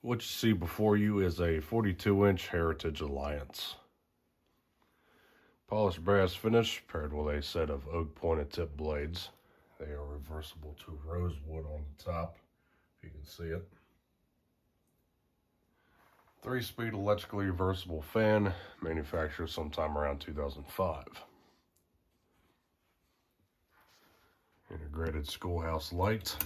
What you see before you is a 42-inch Heritage Alliance. Polished brass finish paired with a set of oak pointed tip blades. They are reversible to rosewood on the top, if you can see it. 3-speed electrically reversible fan, manufactured sometime around 2005. Integrated schoolhouse light.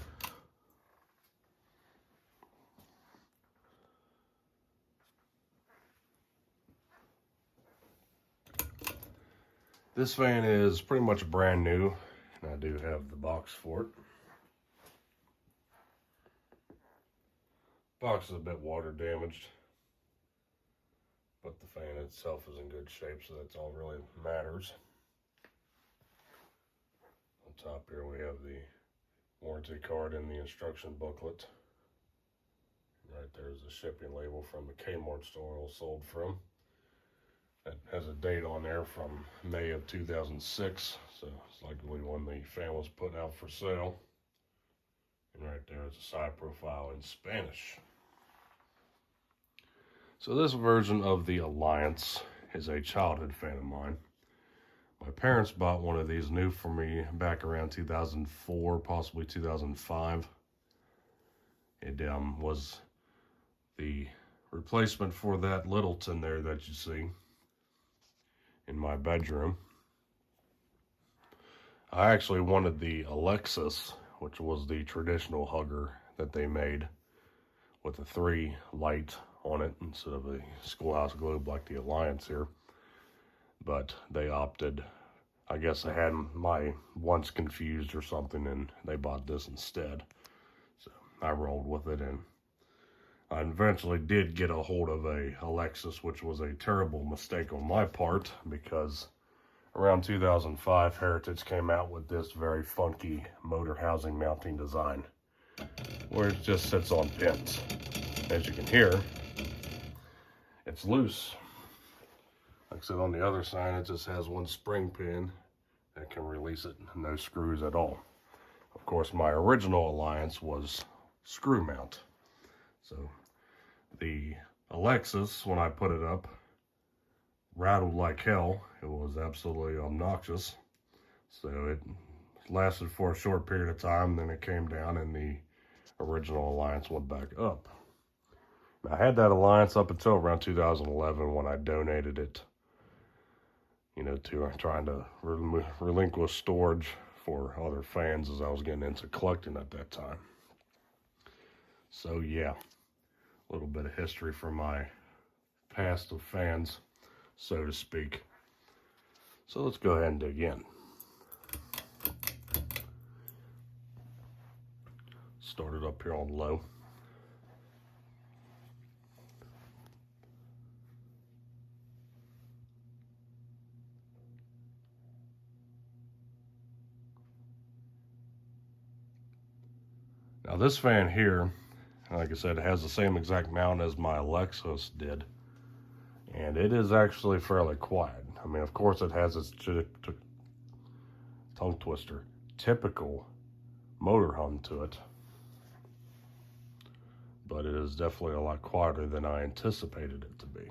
This fan is pretty much brand new, and I do have the box for it. Box is a bit water damaged, but the fan itself is in good shape, so that's all really matters. On top here we have the warranty card and the instruction booklet. Right there's the shipping label from the Kmart store it was sold from. That has a date on there from May of 2006, so it's likely when the fan was put out for sale. And right there is a side profile in Spanish. So this version of the Alliance is a childhood fan of mine. My parents bought one of these new for me back around 2004, possibly 2005. It was the replacement for that Littleton there that you see in my bedroom. I actually wanted the Alexis, which was the traditional hugger that they made with a 3 light on it instead of a schoolhouse globe like the Alliance here. But they opted, I guess I had my once confused or something, and they bought this instead. So I rolled with it, and I eventually did get a hold of a Alexis, which was a terrible mistake on my part, because around 2005, Heritage came out with this very funky motor housing mounting design, where it just sits on pins. As you can hear, it's loose. Like I said, on the other side, it just has one spring pin that can release it, no screws at all. Of course, my original Alliance was screw mount. So the Alexis, when I put it up, rattled like hell. It was absolutely obnoxious. So it lasted for a short period of time, then it came down and the original Alliance went back up. I had that Alliance up until around 2011 when I donated it, to trying to relinquish storage for other fans, as I was getting into collecting at that time. So yeah, a little bit of history from my past of fans, so to speak. So let's go ahead and dig in. Start it up here on low. Now this fan here, like I said, it has the same exact mount as my Alexis did. And it is actually fairly quiet. I mean, of course it has its tongue twister, typical motor hum to it. But it is definitely a lot quieter than I anticipated it to be.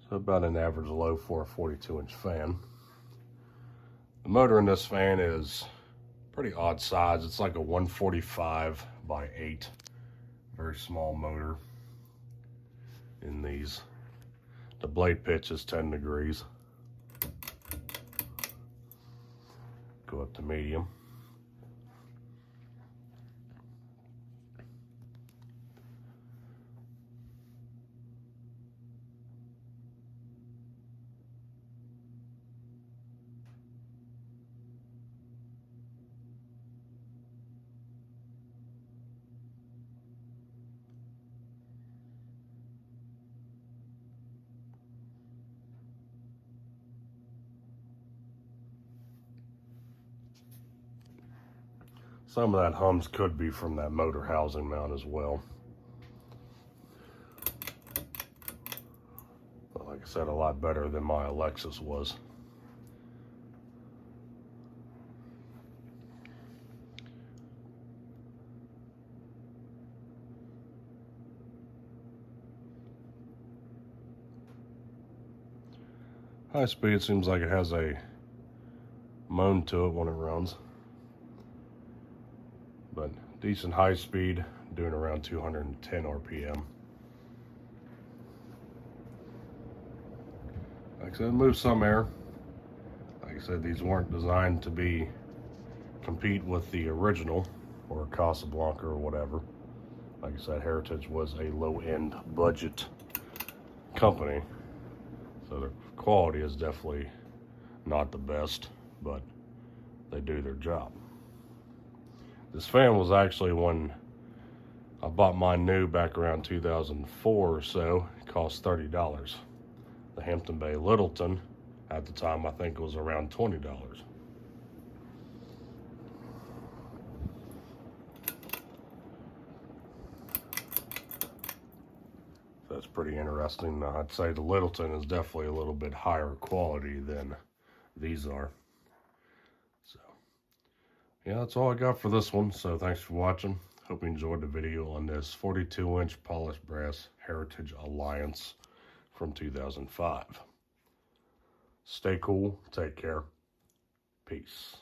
So about an average low for a 42-inch fan. The motor in this fan is pretty odd size. It's like a 145 by 8, very small motor in these. The blade pitch is 10 degrees. Go up to medium. Some of that hums could be from that motor housing mount as well. But like I said, a lot better than my Alexis was. High speed seems like it has a moan to it when it runs. But decent high speed, doing around 210 RPM. Like I said, move some air. Like I said, these weren't designed to compete with the original or Casablanca or whatever. Like I said, Heritage was a low-end budget company, so the quality is definitely not the best, but they do their job. This fan was actually, when I bought mine new back around 2004 or so, it cost $30. The Hampton Bay Littleton at the time, I think it was around $20. That's pretty interesting. I'd say the Littleton is definitely a little bit higher quality than these are. So, yeah, that's all I got for this one. So thanks for watching. Hope you enjoyed the video on this 42-inch polished brass Heritage Alliance from 2005. Stay cool. Take care. Peace.